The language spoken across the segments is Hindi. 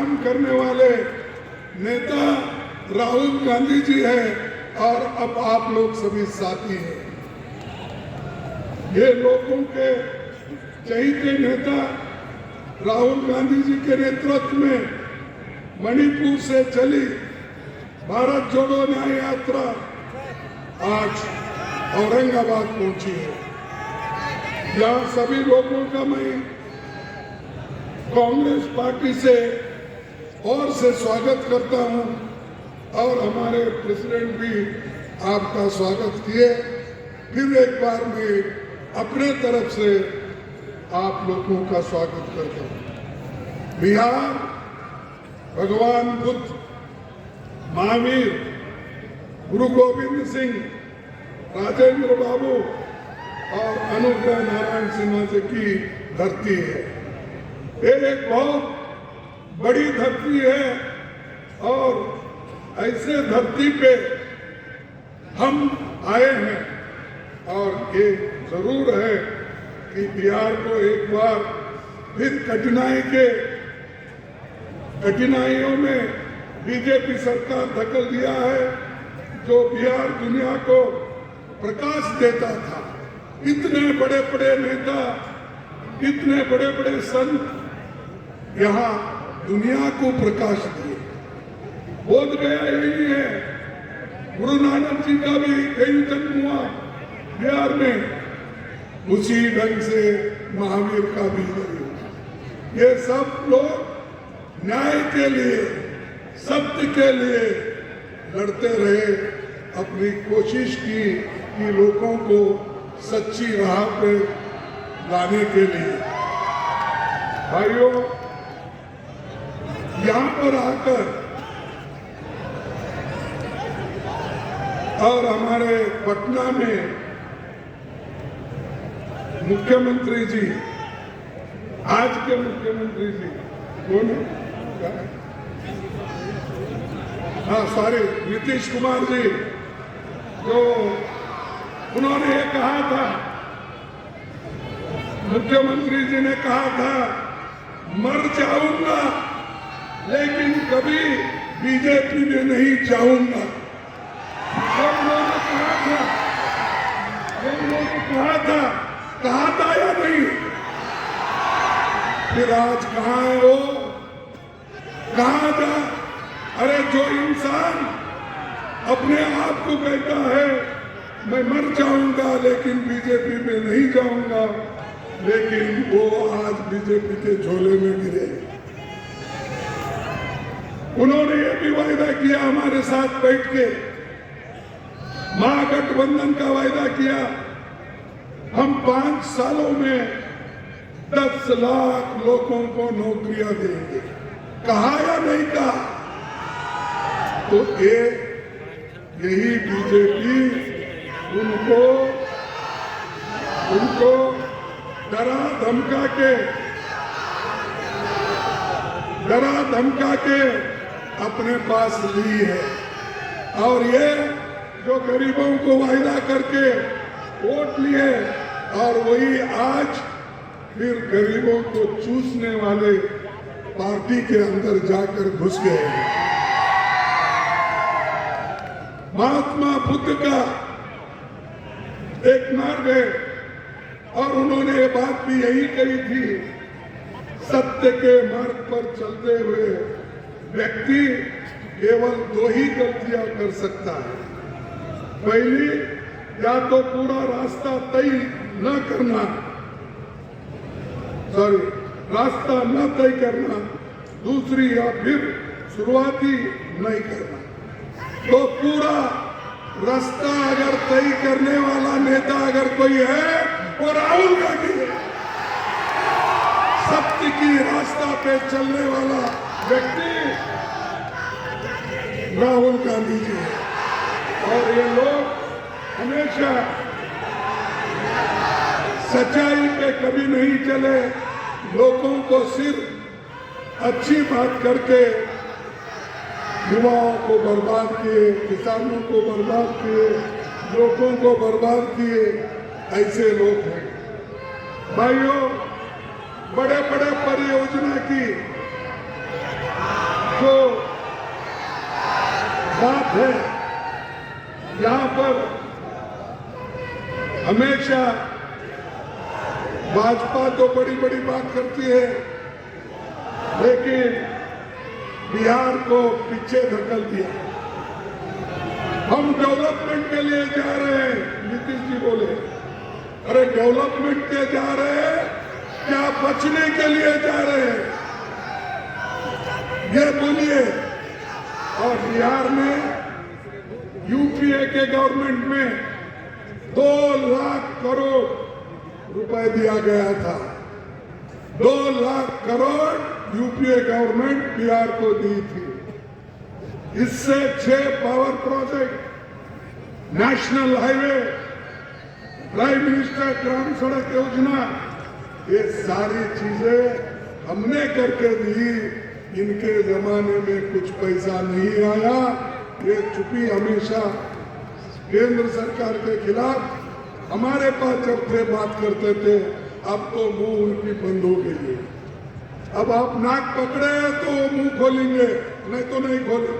काम करने वाले नेता राहुल गांधी जी हैं और अब आप लोग सभी साथी हैं। ये लोगों के चहीते नेता राहुल गांधी जी के नेतृत्व में मणिपुर से चली भारत जोड़ो न्याय यात्रा आज औरंगाबाद पहुंची है। यहाँ सभी लोगों का मैं कांग्रेस पार्टी से और से स्वागत करता हूं और हमारे प्रेसिडेंट भी आपका स्वागत किए। फिर एक बार मैं अपने तरफ से आप लोगों का स्वागत करता हूं। बिहार भगवान बुद्ध, महावीर, गुरु गोविंद सिंह, राजेंद्र बाबू और अनुग्रह नारायण सिन्हा जी की धरती है। ये एक बहुत बड़ी धरती है और ऐसे धरती पे हम आए हैं और ये जरूर है कि बिहार को एक बार फिर कठिनाइयों में बीजेपी सरकार धकेल दिया है। जो बिहार दुनिया को प्रकाश देता था, इतने बड़े बड़े नेता, इतने बड़े बड़े संत यहाँ दुनिया को प्रकाश दिए। बोध गया यही है। गुरु नानक जी का भी यही जन्म हुआ बिहार में, उसी ढंग से महावीर का भी यही हुआ। ये सब लोग न्याय के लिए, सत्य के लिए लड़ते रहे, अपनी कोशिश की कि लोगों को सच्ची राह पे लाने के लिए। भाइयों, यहाँ पर आकर और हमारे पटना में मुख्यमंत्री जी, आज के मुख्यमंत्री जी कौन है? हाँ सॉरी, नीतीश कुमार जी, जो उन्होंने ये कहा था, मुख्यमंत्री जी ने कहा था मर जाऊंगा लेकिन कभी बीजेपी में नहीं जाऊंगा। जब उन्होंने कहा था या नहीं? फिर आज कहाँ है वो? कहाँ जा? अरे जो इंसान अपने आप को कहता है मैं मर जाऊंगा लेकिन बीजेपी में नहीं जाऊंगा, लेकिन वो आज बीजेपी के झोले में गिरे। उन्होंने ये भी वायदा किया हमारे साथ बैठ के, महागठबंधन का वायदा किया, हम 5 सालों में 10 लाख लोगों को नौकरियां देंगे। कहा या नहीं कहा? तो यही बीजेपी उनको डरा धमका के अपने पास ली है। और ये जो गरीबों को वायदा करके वोट लिए और वही आज फिर गरीबों को चूसने वाले पार्टी के अंदर जाकर घुस गए। महात्मा बुद्ध का एक मार्ग है और उन्होंने ये बात भी यही कही थी, सत्य के मार्ग पर चलते हुए व्यक्ति केवल 2 ही गलतियां कर सकता है। पहली, या तो पूरा रास्ता तय न करना, रास्ता न तय करना, दूसरी या फिर शुरुआती नहीं करना। तो पूरा रास्ता अगर तय करने वाला नेता अगर कोई है वो राहुल गांधी है। सत्य की रास्ता पे चलने वाला व्यक्ति राहुल गांधी जी है। और ये लोग हमेशा सच्चाई पे कभी नहीं चले, लोगों को सिर्फ अच्छी बात करके युवाओं को बर्बाद किए, किसानों को बर्बाद किए, लोगों को बर्बाद किए, ऐसे लोग हैं। भाइयों, बड़े बड़े परियोजना की बात है। यहाँ पर हमेशा भाजपा तो बड़ी बड़ी बात करती है, लेकिन बिहार को पीछे धकेल दिया। हम डेवलपमेंट के लिए जा रहे हैं, नीतीश जी बोले। अरे डेवलपमेंट के जा रहे हैं क्या बचने के लिए जा रहे हैं, ये बोलिए। और बिहार में यूपीए के गवर्नमेंट में 2 लाख करोड़ रुपए दिया गया था। 2 लाख करोड़ यूपीए गवर्नमेंट बिहार को दी थी। इससे 6 power project, national highway, prime minister ग्राम सड़क योजना, ये सारी चीजें हमने करके दी। इनके जमाने में कुछ पैसा नहीं आया। ये चुप्पी हमेशा केंद्र सरकार के खिलाफ हमारे पास जब थे बात करते थे, अब तो मुंह उनकी बंद हो गई है। अब आप नाक पकड़े तो मुंह खोलेंगे, नहीं तो नहीं खोले।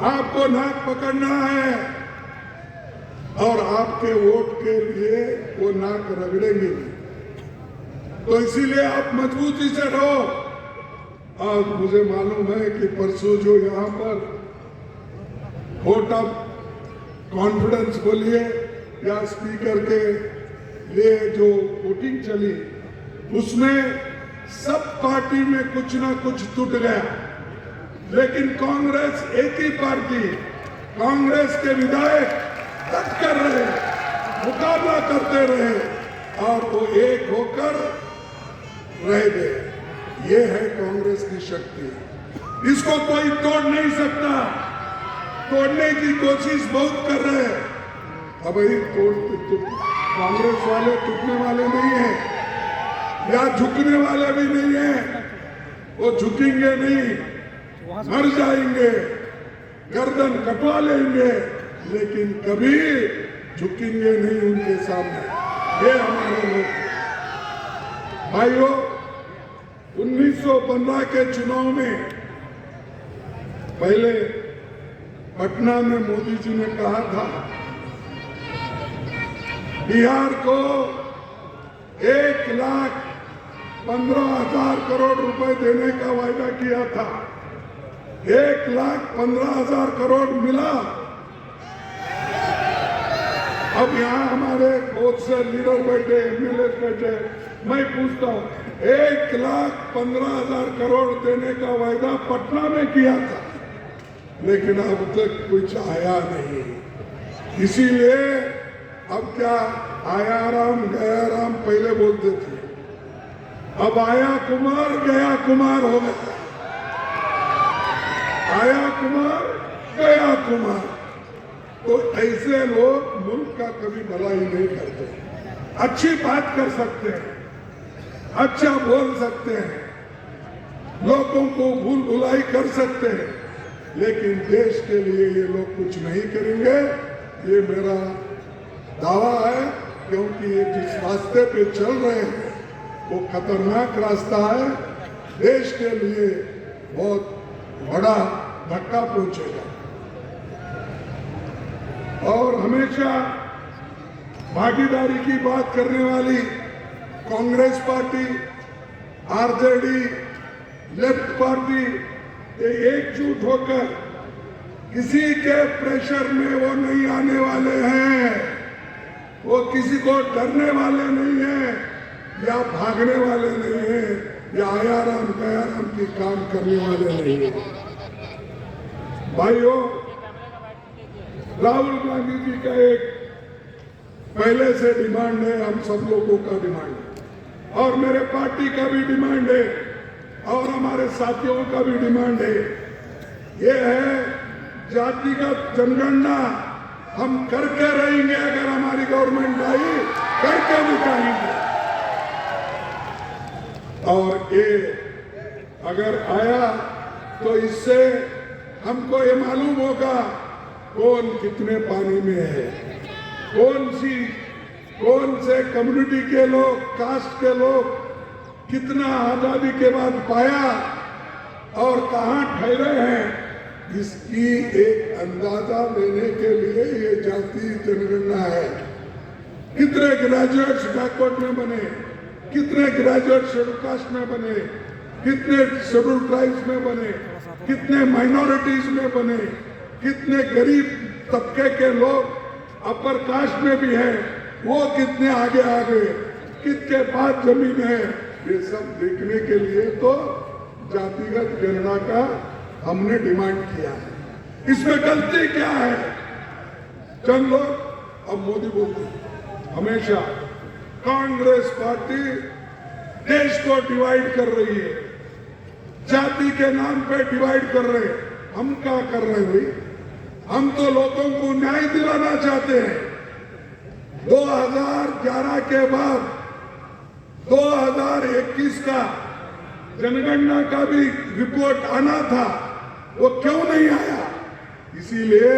आपको नाक पकड़ना है और आपके वोट के लिए वो नाक रगड़ेंगे। तो इसीलिए आप मजबूती से रहो। आज मुझे मालूम है कि परसों जो यहाँ पर वोट ऑफ कॉन्फिडेंस बोलिए या स्पीकर के लिए जो वोटिंग चली, उसमें सब पार्टी में कुछ ना कुछ टूट गया। लेकिन कांग्रेस एक ही पार्टी, कांग्रेस के विधायक डट कर रहे, मुकाबला करते रहे और वो एक होकर रह गए। ये है कांग्रेस की शक्ति। इसको कोई तोड़ नहीं सकता। तोड़ने की कोशिश बहुत कर रहे हैं। अब कांग्रेस वाले टूटने वाले नहीं हैं या झुकने वाले भी नहीं हैं। वो झुकेंगे नहीं, मर जाएंगे, गर्दन कटवा लेंगे, लेकिन कभी झुकेंगे नहीं उनके सामने। ये हमारे लोग। भाइयों, 1915 के चुनाव में पहले पटना में मोदी जी ने कहा था बिहार को 1,15,000 करोड़ रुपए देने का वायदा किया था। 1,15,000 करोड़ मिला। अब यहाँ हमारे बहुत से लीडर बैठे, एमएलए बैठे, मैं पूछता हूँ 1,15,000 करोड़ देने का वायदा पटना में किया था, लेकिन अब तक कुछ आया नहीं। इसीलिए अब क्या, आया राम गया राम पहले बोलते थे, अब आया कुमार गया कुमार हो गया। आया कुमार गया कुमार। तो ऐसे लोग मुल्क का कभी भलाई नहीं करते। अच्छी बात कर सकते हैं, अच्छा बोल सकते हैं, लोगों को भूल भुलाई कर सकते हैं, लेकिन देश के लिए ये लोग कुछ नहीं करेंगे। ये मेरा दावा है, क्योंकि ये जिस रास्ते पे चल रहे हैं वो खतरनाक रास्ता है। देश के लिए बहुत बड़ा धक्का पहुंचेगा। और हमेशा भागीदारी की बात करने वाली Congress party, RJD, left party, ये एकजुट होकर किसी के प्रेशर में वो नहीं आने वाले हैं। वो किसी को डरने वाले नहीं हैं या भागने वाले नहीं हैं या आया राम गया राम की काम करने वाले नहीं हैं। भाइयों, राहुल गांधी जी का एक पहले से डिमांड है, हम सब लोगों का डिमांड है और मेरे पार्टी का भी डिमांड है और हमारे साथियों का भी डिमांड है। ये है जातिगत जनगणना। हम करके रहेंगे, अगर हमारी गवर्नमेंट आई करके दिखाएंगे। और ये अगर आया तो इससे हमको ये मालूम होगा कौन कितने पानी में है, कौन से कम्युनिटी के लोग, कास्ट के लोग कितना आजादी के बाद पाया और कहां ठहरे हैं। इसकी एक अंदाजा लेने के लिए ये जातीय जनगणना है। कितने ग्रेजुएट्स बैकवर्ड में बने, कितने ग्रेजुएट शेड्यूल कास्ट में बने, कितने शेड्यूल ट्राइब्स में बने, कितने माइनॉरिटीज में बने, कितने गरीब तबके के लोग अपर कास्ट में भी हैं, वो कितने आगे आ गए, किसके पास जमीन है, ये सब देखने के लिए तो जातिगत गणना का हमने डिमांड किया है। इसमें गलती क्या है? चंद लोग अब मोदी बोलते हैं, हमेशा कांग्रेस पार्टी देश को डिवाइड कर रही है, जाति के नाम पे डिवाइड कर रहे हैं। हम क्या कर रहे हैं भाई? हम तो लोगों को न्याय दिलाना चाहते हैं। 2011 के बाद 2021 का जनगणना का भी रिपोर्ट आना था, वो क्यों नहीं आया? इसीलिए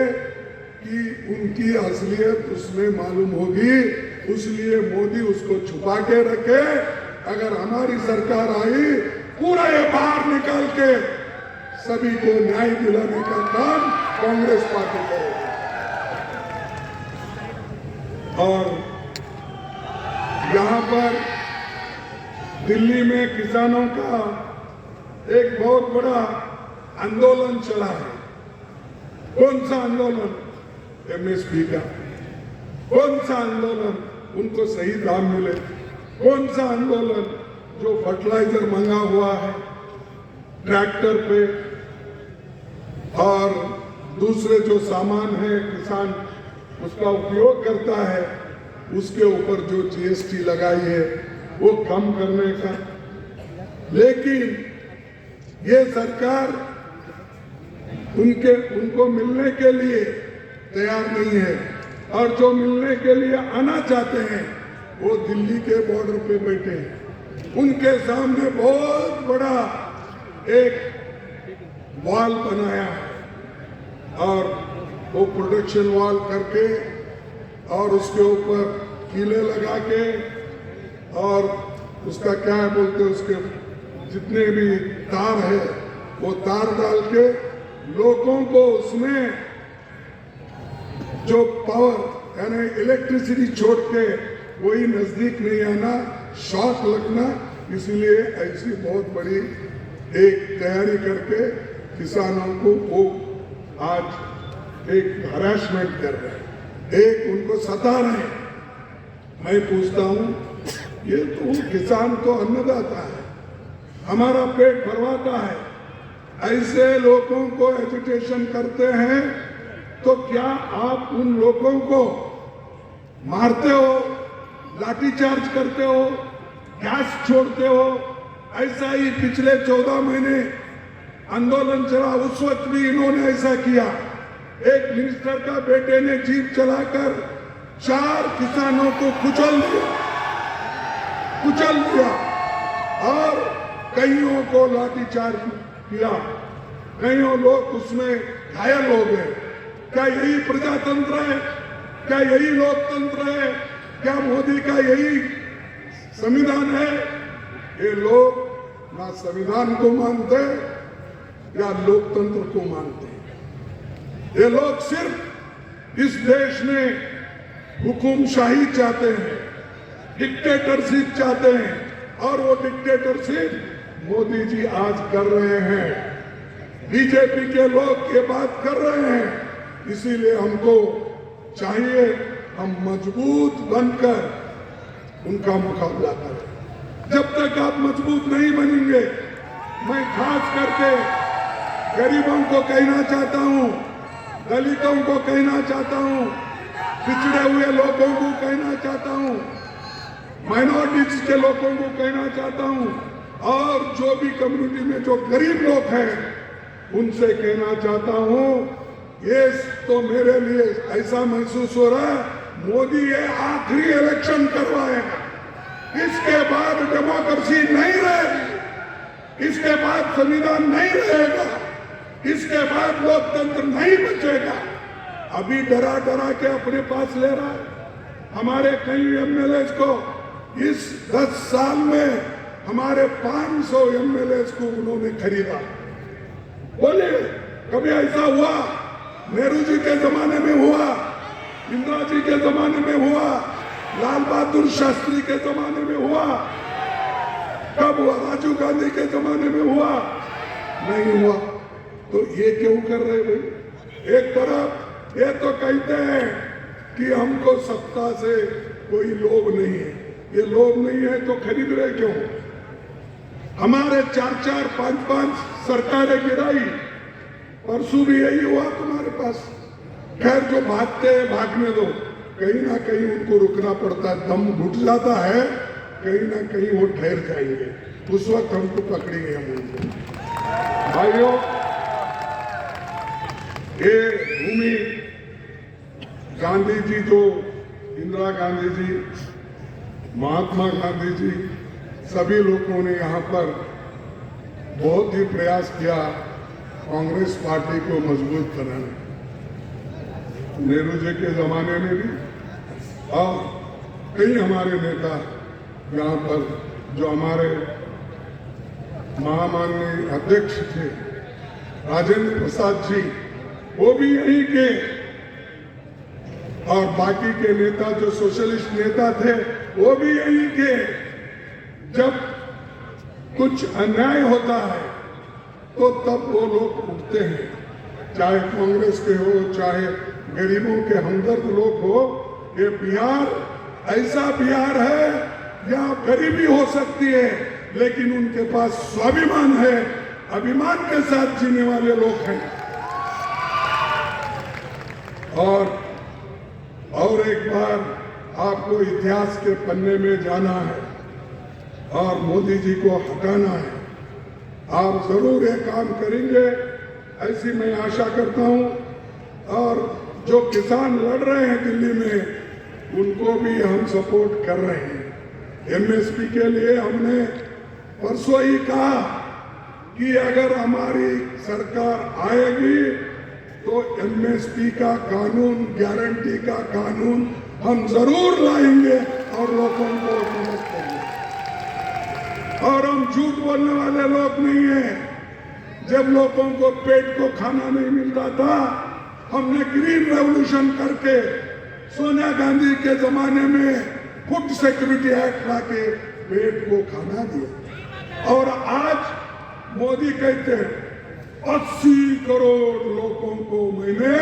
कि उनकी असलियत उसमें मालूम होगी, इसलिए मोदी उसको छुपा के रखे। अगर हमारी सरकार आई, पूरा ये बाहर निकाल के सभी को न्याय दिलाने का काम कांग्रेस पार्टी करेगी। और यहां पर दिल्ली में किसानों का एक बहुत बड़ा आंदोलन चला है। कौन सा आंदोलन? एमएसपी का। कौन सा आंदोलन? उनको सही दाम मिले। कौन सा आंदोलन? जो फर्टिलाइजर महंगा हुआ है ट्रैक्टर पे और दूसरे जो सामान है किसान उसका उपयोग करता है, उसके ऊपर जो जीएसटी लगाई है वो कम करने का। लेकिन ये सरकार उनको मिलने के लिए तैयार नहीं है, और जो मिलने के लिए आना चाहते हैं वो दिल्ली के बॉर्डर पे बैठे हैं। उनके सामने बहुत बड़ा एक वॉल बनाया है, और वो प्रोटेक्शन वॉल करके और उसके ऊपर कीले लगा के और उसका क्या है बोलते हैं, उसके जितने भी तार है वो तार डाल के लोगों को उसमें जो पावर यानी इलेक्ट्रिसिटी छोड़ के कोई नजदीक नहीं आना, शॉक लगना। इसलिए ऐसी बहुत बड़ी एक तैयारी करके किसानों को वो आज एक हरासमेंट कर रहे हैं, एक उनको सता रहे हैं। मैं पूछता हूं, ये तो किसान तो अन्नदाता है, हमारा पेट भरवाता है, ऐसे लोगों को एजुटेशन करते हैं तो क्या आप उन लोगों को मारते हो, लाठीचार्ज करते हो, गैस छोड़ते हो? ऐसा ही पिछले 14 महीने आंदोलन चला, उस वक्त भी इन्होंने ऐसा किया। एक मिनिस्टर का बेटे ने जीप चलाकर 4 किसानों को कुचल दिया और कईयों को लाठीचार्ज किया, कईयों लोग उसमें घायल हो गए। क्या यही प्रजातंत्र है? क्या यही लोकतंत्र है? क्या मोदी का यही संविधान है? ये लोग ना संविधान को मानते या लोकतंत्र को मानते हैं। ये लोग सिर्फ इस देश में हुकुमशाही चाहते हैं, डिक्टेटरशिप चाहते हैं, और वो डिक्टेटरशिप मोदी जी आज कर रहे हैं। बीजेपी के लोग ये बात कर रहे हैं। इसीलिए हमको चाहिए हम मजबूत बनकर उनका मुकाबला करें। जब तक आप मजबूत नहीं बनेंगे, मैं खास करके गरीबों को कहना चाहता हूं, दलितों को कहना चाहता हूं, पिछड़े हुए लोगों को कहना चाहता हूं, माइनॉरिटीज के लोगों को कहना चाहता हूं, और जो भी कम्युनिटी में जो गरीब लोग हैं उनसे कहना चाहता हूं, ये तो मेरे लिए ऐसा महसूस हो रहा है मोदी ये आखिरी इलेक्शन करवाएगा, इसके बाद डेमोक्रेसी नहीं रहेगी, इसके बाद संविधान नहीं रहेगा, इसके बाद लोकतंत्र नहीं बचेगा। अभी डरा डरा के अपने पास ले रहा है। हमारे कई एमएलए को इस 10 साल में हमारे 500 एमएलए को उन्होंने खरीदा। बोलिए कभी ऐसा हुआ? नेहरू जी के जमाने में हुआ, इंदिरा जी के जमाने में हुआ, लाल बहादुर शास्त्री के जमाने में हुआ, कब हुआ? राजीव गांधी के जमाने में हुआ? नहीं हुआ। तो ये क्यों कर रहे भाई? एक तरफ ये तो कहते हैं कि हमको सत्ता से कोई लोभ नहीं है। ये लोभ नहीं है तो खरीद रहे क्यों? हमारे 4-4, 5-5 सरकारें गिराई, परसों भी यही हुआ तुम्हारे पास। खैर जो भागते हैं भागने दो, कहीं ना कहीं उनको रुकना पड़ता है, दम घुट जाता है, कहीं ना कहीं वो ठहर जाएंगे, उस वक्त हमको पकड़ेंगे हम उनको। भाइयों, ये भूमि गांधी जी, जो इंदिरा गांधी जी, महात्मा गांधी जी, सभी लोगों ने यहाँ पर बहुत ही प्रयास किया कांग्रेस पार्टी को मजबूत बनाने। नेहरू जी के जमाने में भी और कई हमारे नेता यहाँ पर, जो हमारे महामाननीय अध्यक्ष थे राजेंद्र प्रसाद जी, वो भी यहीं के, और बाकी के नेता जो सोशलिस्ट नेता थे वो भी यहीं के। जब कुछ अन्याय होता है तो तब वो लोग उठते हैं, चाहे कांग्रेस के हो, चाहे गरीबों के हमदर्द लोग हो। ये बिहार ऐसा बिहार है जहाँ गरीबी हो सकती है लेकिन उनके पास स्वाभिमान है, अभिमान के साथ जीने वाले लोग हैं। और एक बार आपको इतिहास के पन्ने में जाना है और मोदी जी को हटाना है। आप जरूर ये काम करेंगे ऐसी मैं आशा करता हूं। और जो किसान लड़ रहे हैं दिल्ली में, उनको भी हम सपोर्ट कर रहे हैं। एमएसपी के लिए हमने परसों ही कहा कि अगर हमारी सरकार आएगी तो एमएसपी का कानून, गारंटी का कानून हम जरूर लाएंगे और लोगों को मदद करेंगे। और हम झूठ बोलने वाले लोग नहीं हैं। जब लोगों को पेट को खाना नहीं मिलता था, हमने ग्रीन रेवोल्यूशन करके सोनिया गांधी के जमाने में फूड सिक्योरिटी एक्ट लाके पेट को खाना दिया। और आज मोदी कहते हैं 80 करोड़ लोगों को मैंने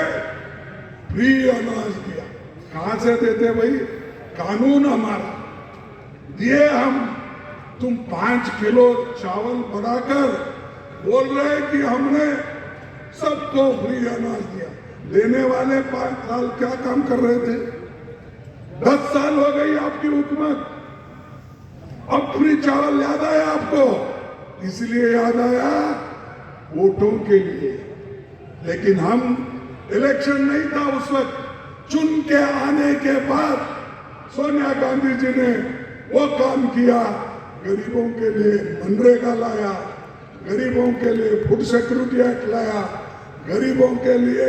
फ्री अनाज दिया। कहां से देते भाई? कानून हमारा दिए हम। तुम 5 किलो चावल बढ़ाकर बोल रहे कि हमने सबको फ्री अनाज दिया। देने वाले 5 साल क्या काम कर रहे थे? 10 साल हो गई आपकी हुकूमत, अब फ्री चावल याद आया आपको? इसलिए याद आया वोटों के लिए। लेकिन हम, इलेक्शन नहीं था उस वक्त, चुन के आने के बाद सोनिया गांधी जी ने वो काम किया। गरीबों के लिए मनरेगा लाया, गरीबों के लिए फूड सिक्योरिटी एक्ट लाया, गरीबों के लिए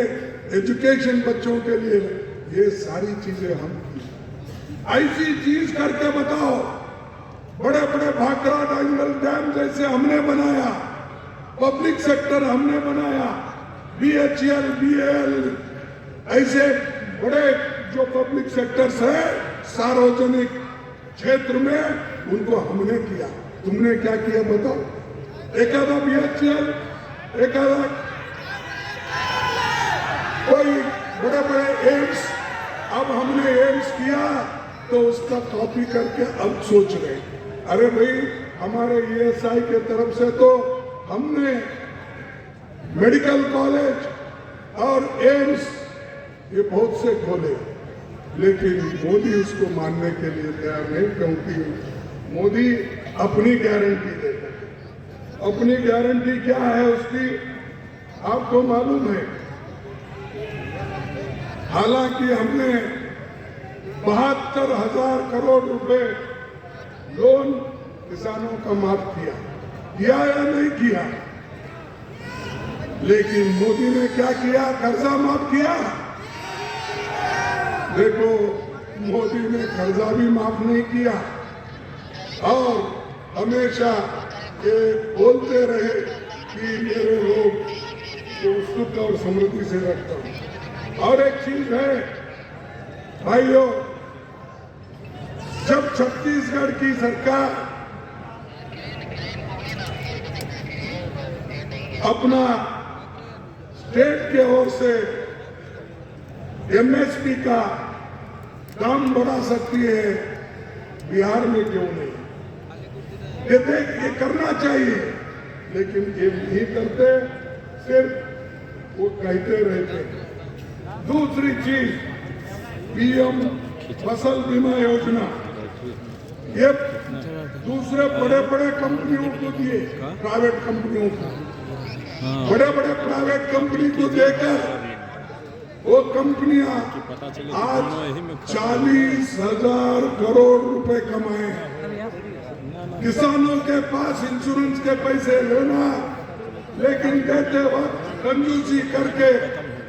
एजुकेशन, बच्चों के लिए, ये सारी चीजें हम ऐसी चीज करके बताओ। बड़े बड़े भाखड़ा टाइंगल डैम जैसे हमने बनाया, पब्लिक सेक्टर हमने बनाया, BHEL, BAL, ऐसे बड़े जो पब्लिक सेक्टर्स है सार्वजनिक क्षेत्र में, उनको हमने किया। तुमने क्या किया बताओ? एक आधा BHEL, एक आधा कोई बड़े बड़े एम्स। अब हमने एम्स किया तो उसका कॉपी करके अब सोच रहे, अरे भाई हमारे ESI के तरफ से तो हमने मेडिकल कॉलेज और एम्स ये बहुत से खोले, लेकिन मोदी उसको मानने के लिए तैयार नहीं, क्योंकि मोदी अपनी गारंटी देता है। अपनी गारंटी क्या है उसकी आपको मालूम है। हालांकि हमने 72,000 करोड़ रुपए लोन किसानों का माफ किया या नहीं किया? लेकिन मोदी ने क्या किया? कर्जा माफ किया। देखो, मोदी ने कर्जा भी माफ नहीं किया और हमेशा ये बोलते रहे कि मेरे लोग तो सुख और समृद्धि से रखता हूँ। और एक चीज है भाइयों, जब छत्तीसगढ़ की सरकार अपना स्टेट के ओर से एमएसपी का दाम बढ़ा सकती है, बिहार में क्यों नहीं? ये करना चाहिए, लेकिन ये नहीं करते, सिर्फ वो कहते रहते। दूसरी चीज, पीएम फसल बीमा योजना, ये दूसरे बड़े बड़े कंपनियों को दिए, प्राइवेट कंपनियों को, बड़े बड़े प्राइवेट कंपनी को देकर वो कंपनियां आज 40,000 करोड़ रुपए कमाए हैं। किसानों के पास इंश्योरेंस के पैसे लेना, लेकिन देते वक्त कंजूसी करके,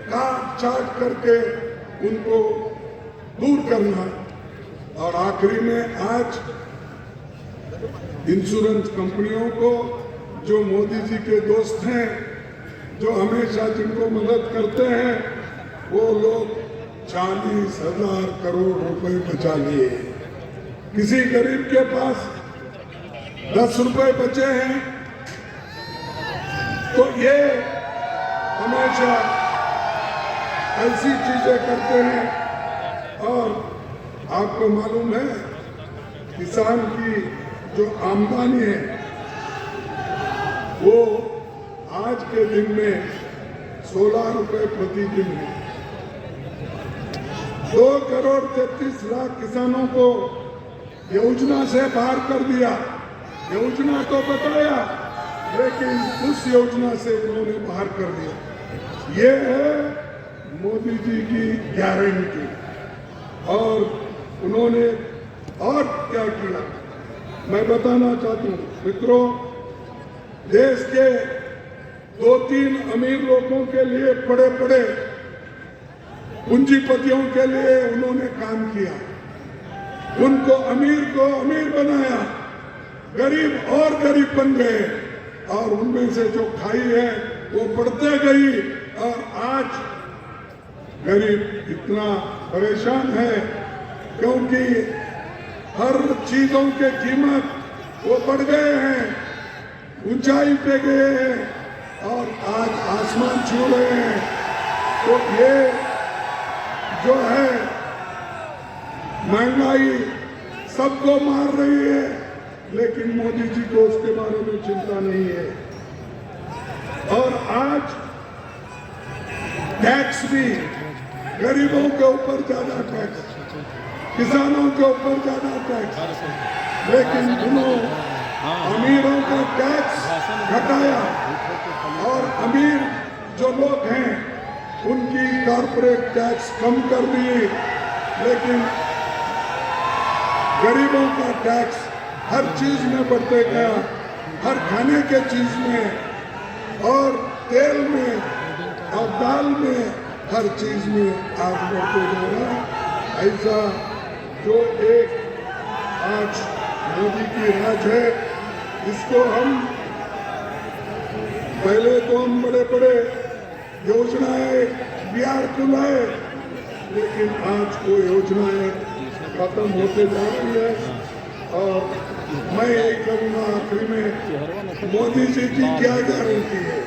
काट चाट करके उनको दूर करना। और आखिरी में आज इंश्योरेंस कंपनियों को, जो मोदी जी के दोस्त हैं, जो हमेशा जिनको मदद करते हैं, वो लोग 40,000 करोड़ रुपए बचा लिए। किसी गरीब के पास 10 रुपए बचे हैं तो ये हमेशा ऐसी चीजें करते हैं। और आपको मालूम है, किसान की जो आमदनी है वो आज के दिन में 16 रुपए प्रति दिन है। 2,33,00,000 किसानों को योजना से बाहर कर दिया। योजना तो बताया, लेकिन उस योजना से उन्होंने बाहर कर दिया। ये है मोदी जी की गारंटी। और उन्होंने और क्या किया, मैं बताना चाहता हूँ मित्रों। देश के 2-3 अमीर लोगों के लिए, बड़े बड़े पूंजीपतियों के लिए उन्होंने काम किया। उनको अमीर बनाया, गरीब और गरीब बन गए, और उनमें से जो खाई है वो बढ़ते गई। और आज गरीब इतना परेशान है क्योंकि हर चीजों के कीमत वो बढ़ गए हैं, ऊंचाई पे गए हैं और आज आसमान छू रहे हैं। तो ये जो है महंगाई सबको मार रही है, लेकिन मोदी जी को उसके बारे में चिंता नहीं है। और आज टैक्स भी गरीबों के ऊपर ज्यादा टैक्स, किसानों के ऊपर ज्यादा टैक्स, लेकिन उन्होंने अमीरों का टैक्स घटाया। और अमीर जो लोग हैं उनकी कॉर्पोरेट टैक्स कम कर दी, लेकिन गरीबों का टैक्स हर चीज में बढ़ते गया, हर खाने के चीज में और तेल में और दाल में, हर चीज में आज बढ़ते जा रहा है। ऐसा जो एक आज मोदी की राज है, इसको हम पहले तो हम बड़े बड़े योजनाएं बिहार को लाए, लेकिन आज वो योजनाएं खत्म होते जा रही है। और मैं यही कहूँगा आखिरी में, मोदी जी की क्या गारंटी है?